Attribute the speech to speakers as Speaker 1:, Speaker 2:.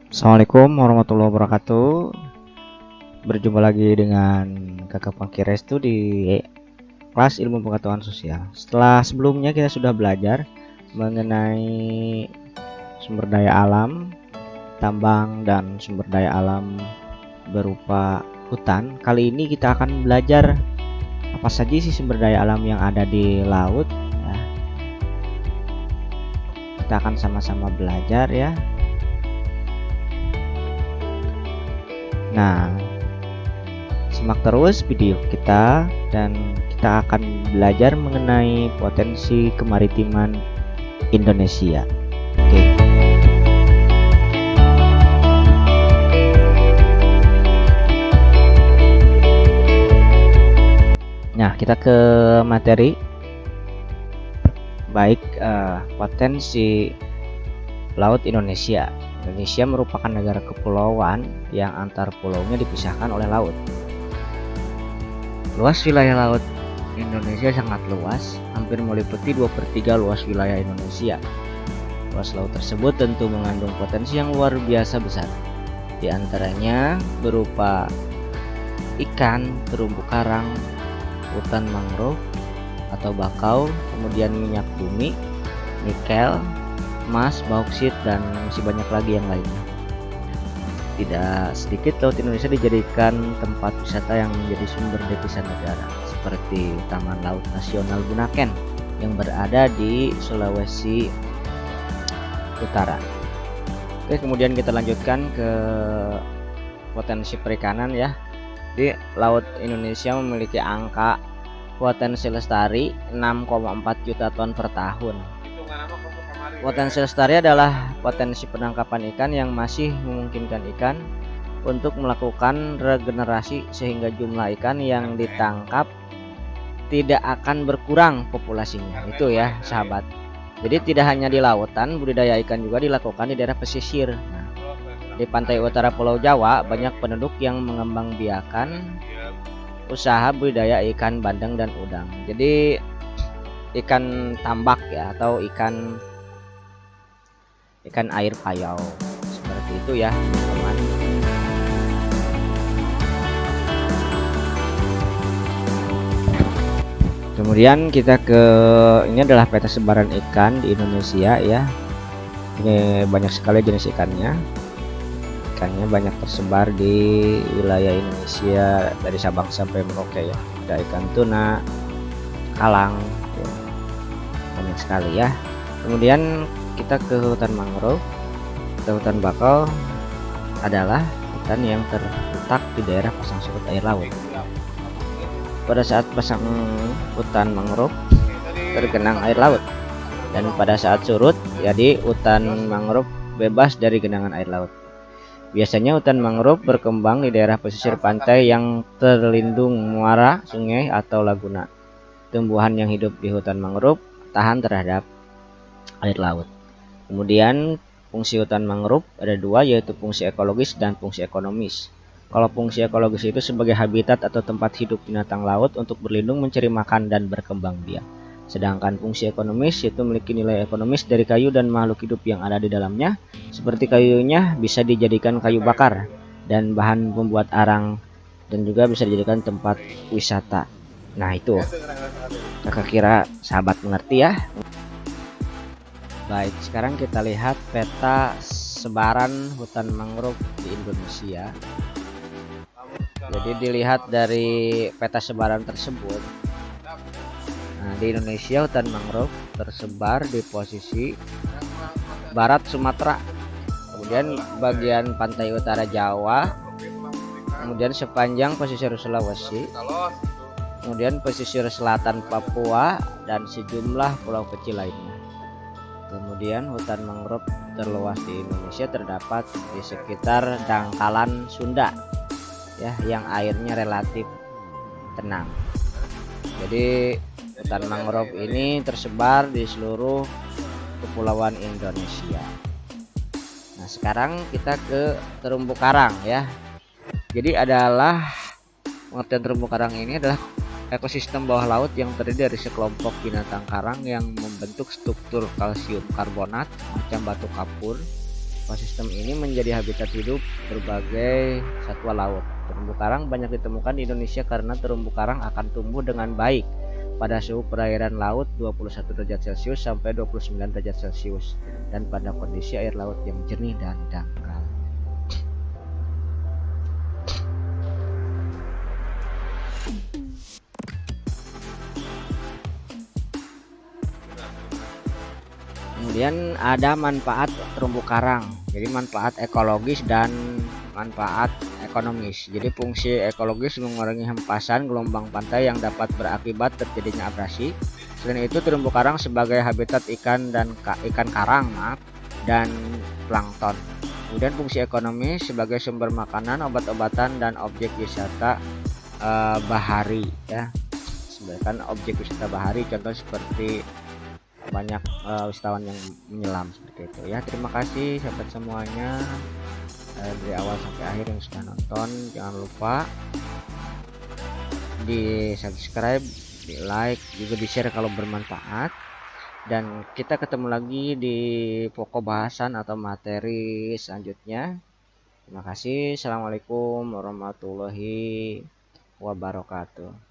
Speaker 1: Assalamualaikum warahmatullahi wabarakatuh. Berjumpa lagi dengan Kakak Pangki Restu di kelas ilmu pengetahuan sosial. Setelah sebelumnya kita sudah belajar mengenai sumber daya alam, tambang dan sumber daya alam berupa hutan. Kali ini kita akan belajar apa saja sih sumber daya alam yang ada di laut. Ya. Kita akan sama-sama belajar ya. Nah, simak terus video kita dan kita akan belajar mengenai potensi kemaritiman Indonesia. Oke. Nah, kita ke materi. Baik, potensi laut Indonesia. Indonesia merupakan negara kepulauan yang antar pulaunya dipisahkan oleh laut. Luas wilayah laut Indonesia sangat luas, hampir meliputi 2/3 luas wilayah Indonesia. Luas laut tersebut tentu mengandung potensi yang luar biasa besar. Di antaranya berupa ikan, terumbu karang, hutan mangrove atau bakau, kemudian minyak bumi, nikel, emas, bauksit, dan masih banyak lagi yang lainnya. Tidak sedikit laut Indonesia dijadikan tempat wisata yang menjadi sumber devisa negara, seperti Taman Laut Nasional Bunaken yang berada di Sulawesi Utara. Oke, kemudian kita lanjutkan ke potensi perikanan ya. Di laut Indonesia memiliki angka potensi lestari 6,4 juta ton per tahun. Potensi lestari adalah potensi penangkapan ikan yang masih memungkinkan ikan untuk melakukan regenerasi sehingga jumlah ikan yang ditangkap tidak akan berkurang populasinya. Itu ya sahabat. Jadi tidak hanya di lautan, budidaya ikan juga dilakukan di daerah pesisir. Nah, di pantai utara Pulau Jawa banyak penduduk yang mengembangbiakan usaha budidaya ikan bandeng dan udang. Jadi ikan tambak ya, atau ikan air payau seperti itu ya teman-teman. Kemudian kita ke ini adalah peta sebaran ikan di Indonesia ya. Ini banyak sekali jenis ikannya. Ikannya banyak tersebar di wilayah Indonesia dari Sabang sampai Merauke ya. Ada ikan tuna, kalang, ya. Banyak sekali ya. Kemudian kita ke hutan mangrove. Hutan bakau adalah hutan yang terletak di daerah pasang surut air laut. Pada saat pasang hutan mangrove tergenang air laut, dan pada saat surut jadi hutan mangrove bebas dari genangan air laut. Biasanya hutan mangrove berkembang di daerah pesisir pantai yang terlindung muara, sungai, atau laguna. Tumbuhan yang hidup di hutan mangrove tahan terhadap air laut. Kemudian fungsi hutan mangrove ada dua, yaitu fungsi ekologis dan fungsi ekonomis. Kalau fungsi ekologis itu sebagai habitat atau tempat hidup binatang laut untuk berlindung, mencari makan, dan berkembang biak. Sedangkan fungsi ekonomis itu memiliki nilai ekonomis dari kayu dan makhluk hidup yang ada di dalamnya. Seperti kayunya bisa dijadikan kayu bakar dan bahan pembuat arang, dan juga bisa dijadikan tempat wisata. Nah itu, kakak kira sahabat mengerti ya. Baik, sekarang kita lihat peta sebaran hutan mangrove di Indonesia. Jadi dilihat dari peta sebaran tersebut, nah, di Indonesia hutan mangrove tersebar di posisi barat Sumatera, kemudian bagian pantai utara Jawa, kemudian sepanjang pesisir Sulawesi, kemudian pesisir selatan Papua, dan sejumlah pulau kecil lainnya. Kemudian hutan mangrove terluas di Indonesia terdapat di sekitar dangkalan Sunda ya, yang airnya relatif tenang. Jadi hutan mangrove ini tersebar di seluruh kepulauan Indonesia. Nah, sekarang kita ke terumbu karang ya. Jadi pengertian terumbu karang ini adalah ekosistem bawah laut yang terdiri dari sekelompok binatang karang yang membentuk struktur kalsium karbonat macam batu kapur Ekosistem ini menjadi habitat hidup berbagai satwa laut. Terumbu karang banyak ditemukan di Indonesia karena terumbu karang akan tumbuh dengan baik pada suhu perairan laut 21 derajat Celcius sampai 29 derajat Celcius dan pada kondisi air laut yang jernih dan dangkal. Kemudian ada manfaat terumbu karang. Jadi manfaat ekologis dan manfaat ekonomis. Jadi fungsi ekologis mengurangi hempasan gelombang pantai yang dapat berakibat terjadinya abrasi. Selain itu terumbu karang sebagai habitat ikan dan ikan karang, dan plankton. Kemudian fungsi ekonomi sebagai sumber makanan, obat-obatan dan objek wisata bahari ya. Sebagai objek wisata bahari contoh seperti banyak wisatawan yang menyelam seperti itu ya. Terima kasih sahabat semuanya dari awal sampai akhir yang sudah nonton. Jangan lupa di subscribe, di like, juga di share kalau bermanfaat, dan kita ketemu lagi di pokok bahasan atau materi selanjutnya. Terima kasih. Assalamualaikum warahmatullahi wabarakatuh.